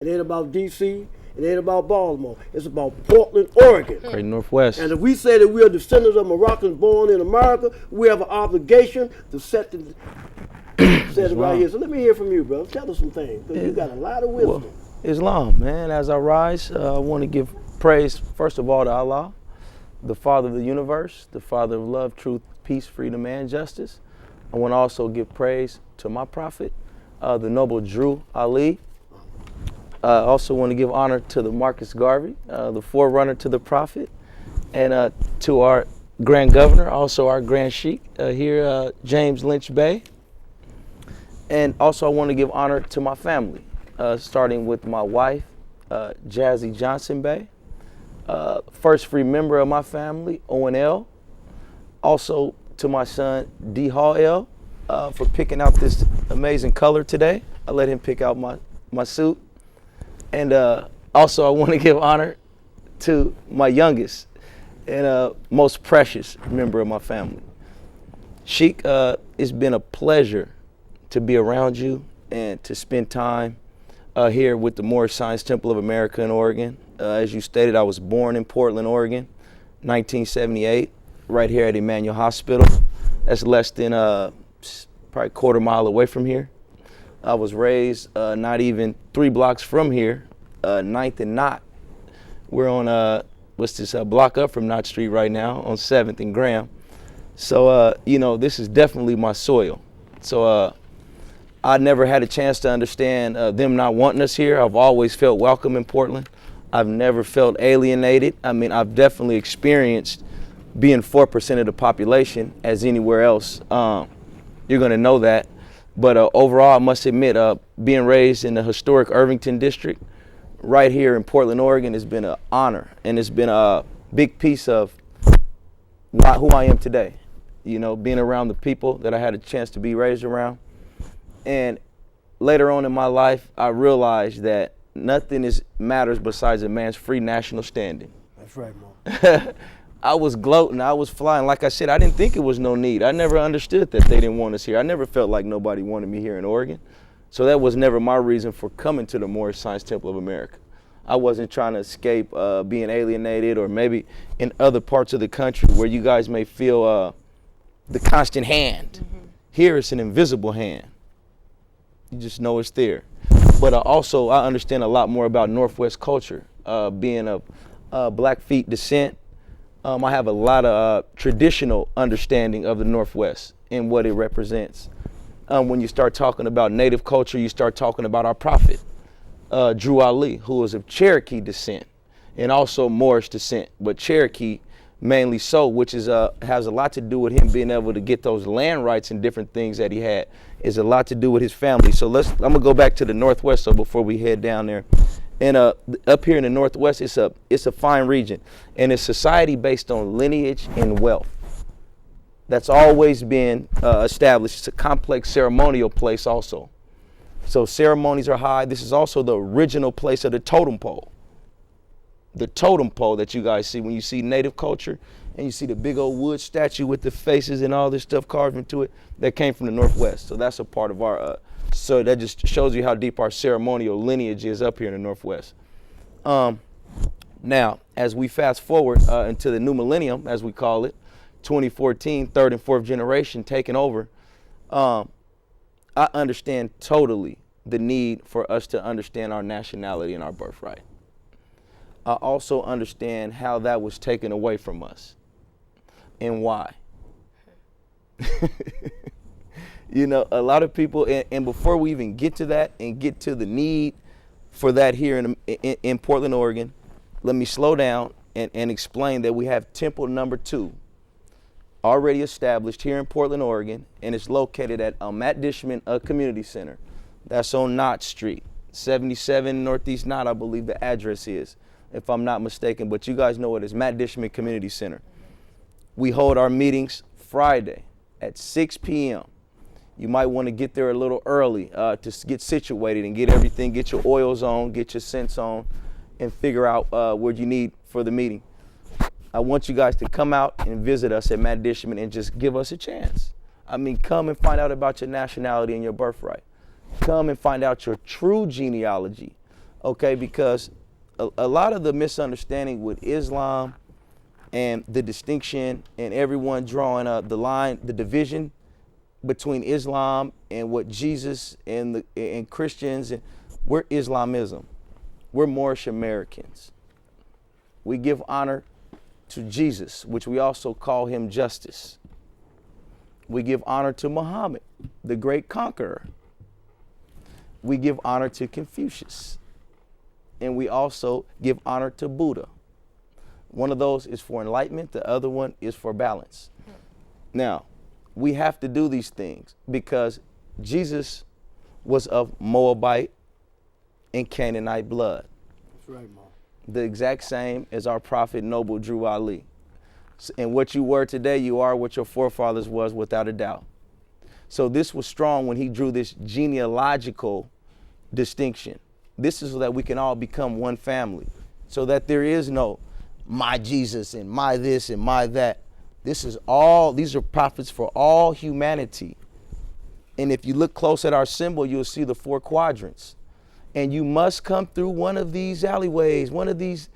It ain't about D.C. It ain't about Baltimore. It's about Portland, Oregon. Great Northwest. And if we say that we are descendants of Moroccans born in America, we have an obligation to set it right here. So let me hear from you, bro. Tell us some things, because you got a lot of wisdom. Well, Islam, man. As I rise, I want to give praise, first of all, to Allah, the Father of the universe, the Father of love, truth, peace, freedom, and justice. I want to also give praise to my prophet, the noble Drew Ali. I also want to give honor to the Marcus Garvey, the forerunner to the prophet, and to our Grand Governor, also our Grand Sheikh here, James Lynch Bey. And also I want to give honor to my family, starting with my wife, Jazzy Johnson Bey, first free member of my family, Owen L. Also to my son, D. Hall L, for picking out this amazing color today. I let him pick out my suit. And also I want to give honor to my youngest and most precious member of my family. Sheikh, it's been a pleasure to be around you and to spend time here with the Moorish Science Temple of America in Oregon. As you stated, I was born in Portland, Oregon, 1978, right here at Emmanuel Hospital. That's less than probably a quarter mile away from here. I was raised not even 3 blocks from here, 9th and Knott. We're on, what's this, block up from Knott Street right now on 7th and Graham. So, you know, this is definitely my soil. So I never had a chance to understand them not wanting us here. I've always felt welcome in Portland. I've never felt alienated. I mean, I've definitely experienced being 4% of the population as anywhere else. You're gonna know that. But overall, I must admit, being raised in the historic Irvington district, right here in Portland, Oregon, has been an honor, and it's been a big piece of who I am today. You know, being around the people that I had a chance to be raised around. And later on in my life, I realized that nothing matters besides a man's free national standing. That's right, Mo. I was gloating, I was flying. Like I said, I didn't think it was no need. I never understood that they didn't want us here. I never felt like nobody wanted me here in Oregon. So that was never my reason for coming to the Moorish Science Temple of America. I wasn't trying to escape being alienated, or maybe in other parts of the country where you guys may feel the constant hand. Mm-hmm. Here it's an invisible hand. You just know it's there. But also I understand a lot more about Northwest culture, being of Blackfeet descent. I have a lot of traditional understanding of the Northwest and what it represents. When you start talking about Native culture, you start talking about our prophet, Drew Ali, who was of Cherokee descent and also Moorish descent, but Cherokee mainly so, which is has a lot to do with him being able to get those land rights and different things that he had. Is a lot to do with his family. So I'm gonna go back to the Northwest. So before we head down there, and up here in the Northwest, it's a fine region, and it's society based on lineage and wealth. That's always been established. It's a complex ceremonial place also. So ceremonies are high. This is also the original place of the totem pole. The totem pole that you guys see when you see Native culture and you see the big old wood statue with the faces and all this stuff carved into it, that came from the Northwest. So that's a part of our, so that just shows you how deep our ceremonial lineage is up here in the Northwest. Now, as we fast forward into the new millennium, as we call it, 2014, third and fourth generation taking over, I understand totally the need for us to understand our nationality and our birthright. I also understand how that was taken away from us and why. You know, a lot of people, and before we even get to that and get to the need for that here in Portland, Oregon, let me slow down and explain that we have temple number 2 already established here in Portland, Oregon, and it's located at Matt Dishman Community Center. That's on Knott Street, 77 Northeast Knott, I believe the address is, if I'm not mistaken, but you guys know it is Matt Dishman Community Center. We hold our meetings Friday at 6 p.m. You might want to get there a little early to get situated and get everything, get your oils on, get your scents on, and figure out what you need for the meeting. I want you guys to come out and visit us at Matt Dishman and just give us a chance. I mean, come and find out about your nationality and your birthright. Come and find out your true genealogy Okay, because a lot of the misunderstanding with Islam and the distinction and everyone drawing the line, the division between Islam and what Jesus and Christians, and we're Islamism. We're Moorish Americans. We give honor to Jesus, which we also call him justice. We give honor to Muhammad, the great conqueror. We give honor to Confucius. And we also give honor to Buddha. One of those is for enlightenment, the other one is for balance. Now, we have to do these things because Jesus was of Moabite and Canaanite blood. That's right, Mom. The exact same as our prophet Noble Drew Ali. And what you were today, you are what your forefathers was without a doubt. So this was strong when he drew this genealogical distinction. This is so that we can all become one family, so that there is no my Jesus and my this and my that. These are prophets for all humanity. And if you look close at our symbol, you'll see the 4 quadrants. And you must come through one of these alleyways, one of these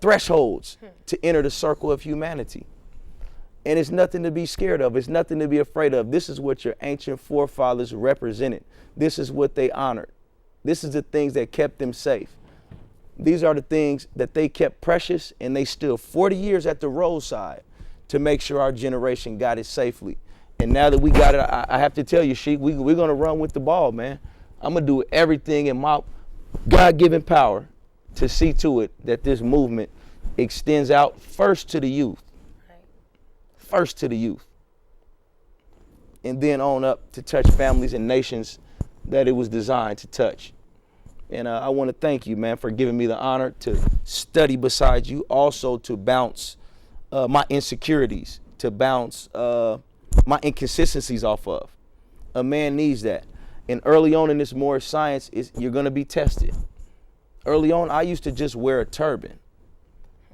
thresholds to enter the circle of humanity. And it's nothing to be scared of. It's nothing to be afraid of. This is what your ancient forefathers represented. This is what they honored. This is the things that kept them safe. These are the things that they kept precious, and they stood 40 years at the roadside to make sure our generation got it safely. And now that we got it, I have to tell you, Sheik, we're going to run with the ball, man. I'm going to do everything in my God-given power to see to it that this movement extends out first to the youth. Right. First to the youth. And then on up to touch families and nations that it was designed to touch. And I want to thank you, man, for giving me the honor to study beside you, also to bounce my insecurities, to bounce my inconsistencies off of. A man needs that. And early on in this Moorish science, you're going to be tested. Early on, I used to just wear a turban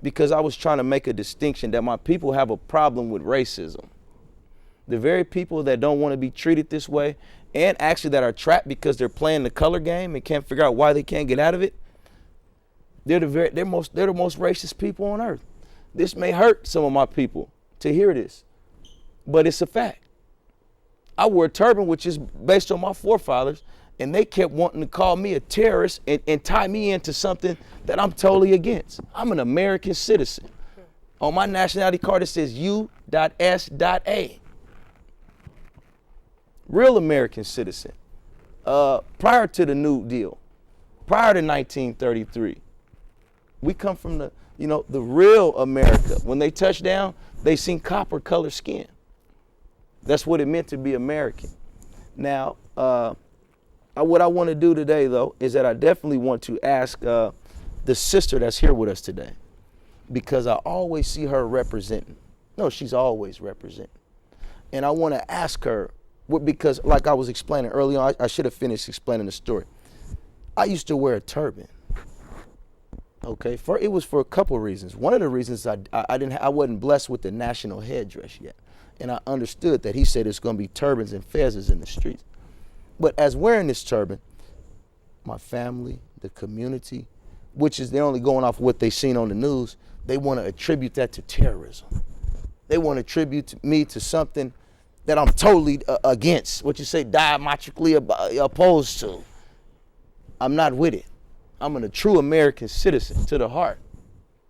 because I was trying to make a distinction that my people have a problem with racism. The very people that don't want to be treated this way, and actually that are trapped because they're playing the color game and can't figure out why they can't get out of it, they're the most racist people on earth. This may hurt some of my people to hear this, but it's a fact. I wore a turban, which is based on my forefathers, and they kept wanting to call me a terrorist and tie me into something that I'm totally against. I'm an American citizen. On my nationality card, it says U.S.A. Real American citizen. Prior to the New Deal, prior to 1933, we come from the real America. When they touched down, they seen copper colored skin. That's what it meant to be American. Now, what I want to do today, though, is that I definitely want to ask the sister that's here with us today, because I always see her representing. No, she's always representing. And I want to ask her, because like I was explaining early on, I should have finished explaining the story. I used to wear a turban. Okay, it was for a couple of reasons. One of the reasons I wasn't blessed with the national headdress yet. And I understood that he said it's going to be turbans and fezzes in the streets. But as wearing this turban, my family, the community, which is they're only going off what they've seen on the news, they want to attribute that to terrorism. They want to attribute me to something that I'm totally against, what you say, diametrically opposed to. I'm not with it. I'm a true American citizen to the heart.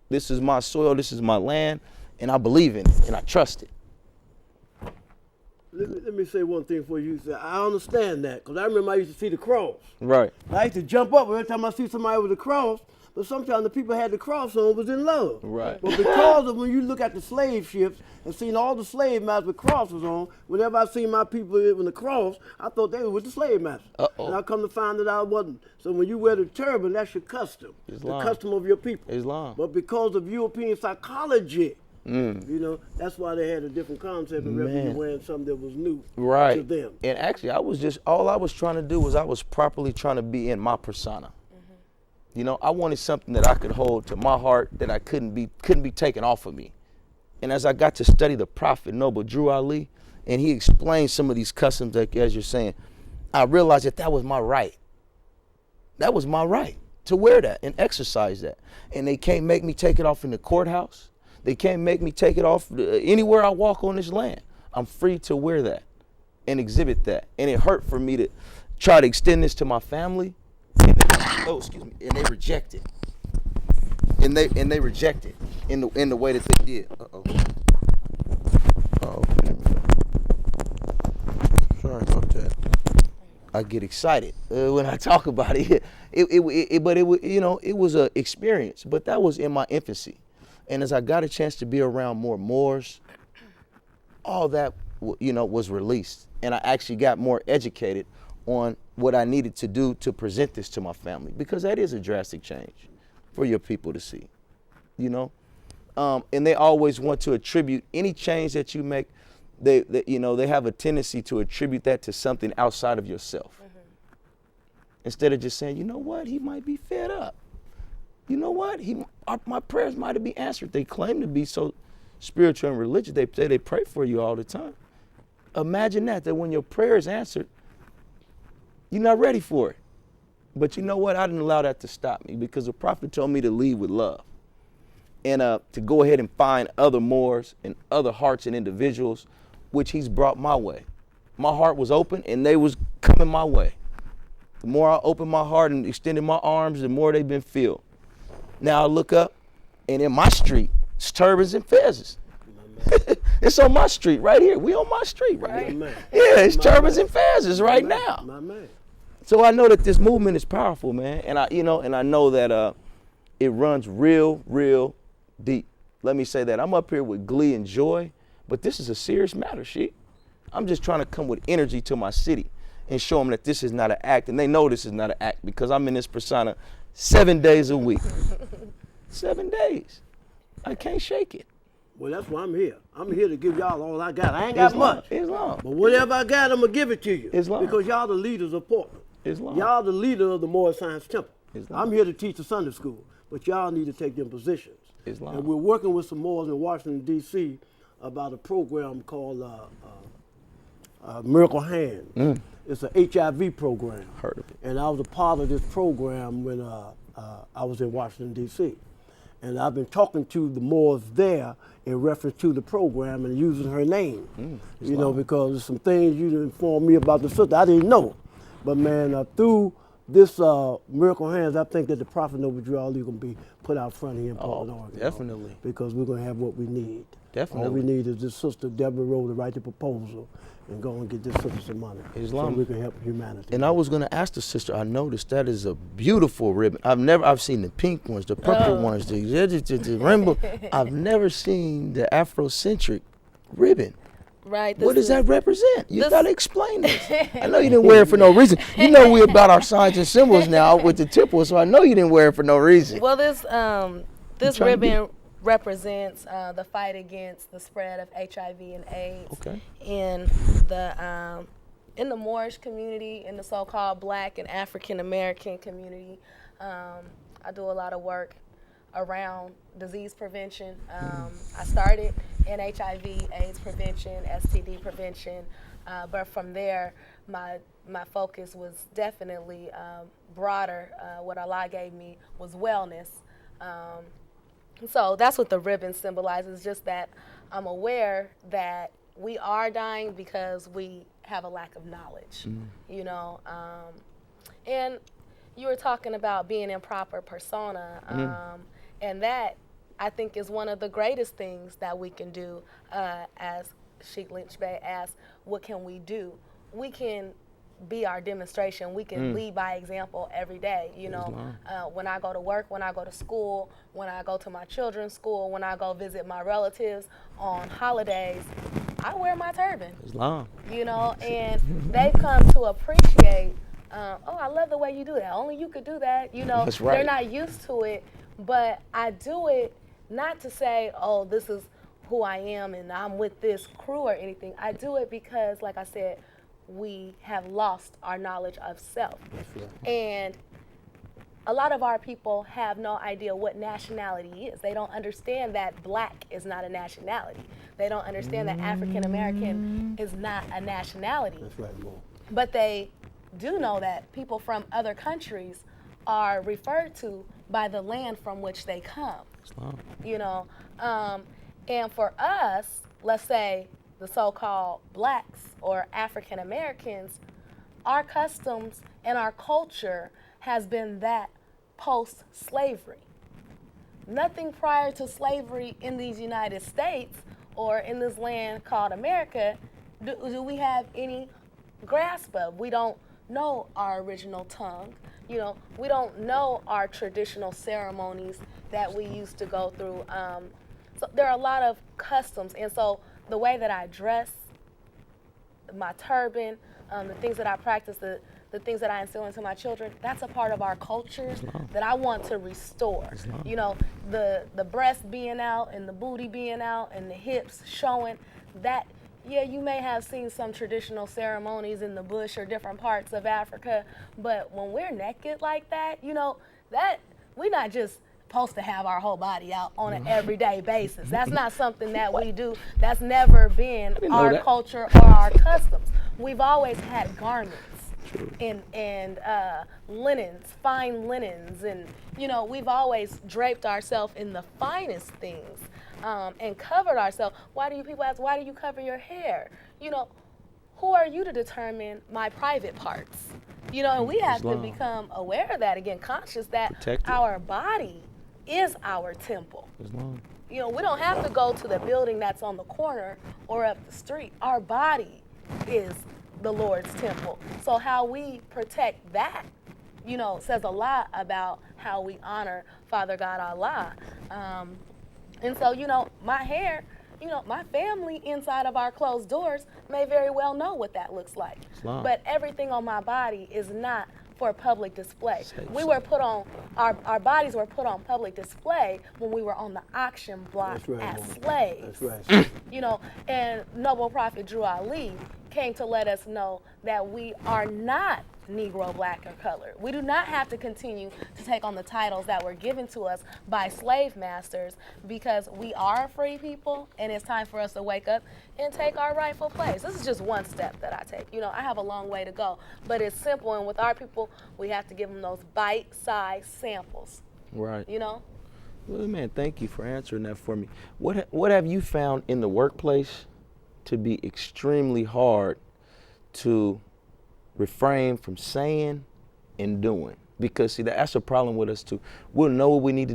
This is my soil, this is my land, and I believe in it, and I trust it. Let me say one thing for you. I understand that, because I remember I used to see the cross. Right. I used to jump up every time I see somebody with a cross, but sometimes the people had the cross on was in love. Right. But because of when you look at the slave ships and seen all the slave masters with crosses on, whenever I seen my people with the cross, I thought they were with the slave masters. Uh-oh. And I come to find that I wasn't. So when you wear the turban, that's your custom. Islam. The custom of your people. Islam. But because of European psychology, that's why they had a different concept of refugees wearing something that was new to them. And actually, all I was trying to do was I was properly trying to be in my persona. I wanted something that I could hold to my heart that I couldn't be taken off of me. And as I got to study the Prophet Noble Drew Ali, and he explained some of these customs, like as you're saying, I realized that was my right. That was my right. to wear that and exercise that. And they can't make me take it off in the courthouse. They can't make me take it off anywhere I walk on this land. I'm free to wear that and exhibit that. And it hurt for me to try to extend this to my family. And they, and they reject it. And they reject it in the way that they did. Sorry about that. I get excited when I talk about it. But it was an experience. But that was in my infancy. And as I got a chance to be around more Moors, all that was released, and I actually got more educated on what I needed to do to present this to my family, because that is a drastic change for your people to see, and they always want to attribute any change that you make. They have a tendency to attribute that to something outside of yourself, instead of just saying, you know what, he might be fed up. You know what, my prayers might have been answered. They claim to be so spiritual and religious. They say they pray for you all the time. Imagine that when your prayer is answered, you're not ready for it. But you know what? I didn't allow that to stop me, because the prophet told me to lead with love, and to go ahead and find other Moors and other hearts and individuals, which he's brought my way. My heart was open and they was coming my way. The more I opened my heart and extended my arms, the more they've been filled. Now I look up, and in my street, it's turbans and fezzes. It's on my street right here. We on my street right here. Yeah, it's turbans and fezzes right now. My man. So I know that this movement is powerful, man, and I know that it runs real deep. Let me say that I'm up here with glee and joy, but this is a serious matter, Sheik. I'm just trying to come with energy to my city and show them that this is not an act, and they know this is not an act, because I'm in this persona 7 days a week. 7 days. I can't shake it. Well, that's why I'm here. I'm here to give y'all all I got. I ain't got much. Islam. But whatever I got, I'm going to give it to you. Islam. Because y'all the leaders of Portland. Islam. Y'all the leader of the Moorish Science Temple. Islam. I'm here to teach the Sunday school, but y'all need to take them positions. Islam. And we're working with some Moors in Washington, D.C. about a program called Miracle Hand. It's an HIV program. Heard of it. And I was a part of this program when I was in Washington, D.C. And I've been talking to the Moors there in reference to the program and using her name. Because there's some things you informed me about the sister I didn't know. But man, through this Miracle Hands, I think that the Prophet Noble Drew Ali going to be put out front here in Portland, Oregon. Definitely. Because we're going to have what we need. Definitely. All we need is this sister, Deborah Rowe, to write the proposal and go and get this sister some money. Islam. So we can help humanity. And I was going to ask the sister, I noticed that is a beautiful ribbon. I've seen the pink ones, the purple ones, the rainbow. I've never seen the Afrocentric ribbon. Right. What does that represent? You got to explain this. I know you didn't wear it for no reason. You know we're about our signs and symbols now with the temple, so I know you didn't wear it for no reason. Well, this ribbon represents the fight against the spread of HIV and AIDS in the Moorish community, in the so-called Black and African American community. I do a lot of work around disease prevention. I started in HIV, AIDS prevention, STD prevention, but from there, my focus was definitely broader. What Allah gave me was wellness. So that's what the ribbon symbolizes, just that I'm aware that we are dying because we have a lack of knowledge, and you were talking about being in proper persona, and that I think is one of the greatest things that we can do. As Sheikh Lynch Bey asked, what can we do? We can be our demonstration. We can lead by example every day. When I go to work, when I go to school, when I go to my children's school, when I go visit my relatives on holidays, I wear my turban. Islam. And they've come to appreciate, I love the way you do that. Only you could do that. That's right. They're not used to it, but I do it not to say, oh, this is who I am and I'm with this crew or anything. I do it because, like I said, we have lost our knowledge of self. And a lot of our people have no idea what nationality is. They don't understand that Black is not a nationality. They don't understand that African American is not a nationality. That's right, Mo. But they do know that people from other countries are referred to by the land from which they come. Islam. You know, and for us, let's say the so-called blacks or African Americans, our customs and our culture has been that post-slavery. Nothing prior to slavery in these United States or in this land called America do we have any grasp of. We don't know our original tongue. You know, we don't know our traditional ceremonies that we used to go through. So there are a lot of customs, and so the way that I dress, my turban, the things that I practice, the things that I instill into my children, that's a part of our culture that I want to restore. You know, the breast being out and the booty being out and the hips showing, that, yeah, you may have seen some traditional ceremonies in the bush or different parts of Africa, but when we're naked like that, you know, that we're not just supposed to have our whole body out on an everyday basis. That's not something that we do. That's never been our culture or our customs. We've always had garments. And linens, fine linens, and you know, we've always draped ourselves in the finest things and covered ourselves. Why do you people ask, why do you cover your hair? You know, who are you to determine my private parts? You know, and we have to become aware of that, again, conscious that our body is our temple. You know, we don't have to go to the building that's on the corner or up the street. Our body is the Lord's temple. So how we protect that, you know, says a lot about how we honor Father God Allah. And so, you know, my hair, you know, my family inside of our closed doors may very well know what that looks like. But everything on my body is not for public display. We were put on, our bodies were put on public display when we were on the auction block as slaves. That's right. You know, and Noble Prophet Drew Ali came to let us know that we are not Negro, black, or colored. We do not have to continue to take on the titles that were given to us by slave masters, because we are a free people, and it's time for us to wake up and take our rightful place. This is just one step that I take. You know, I have a long way to go, but it's simple, and with our people, we have to give them those bite-sized samples. Right. You know? Well, man, thank you for answering that for me. What have you found in the workplace to be extremely hard to refrain from saying and doing? Because see, that's a problem with us too. We'll know what we need to do.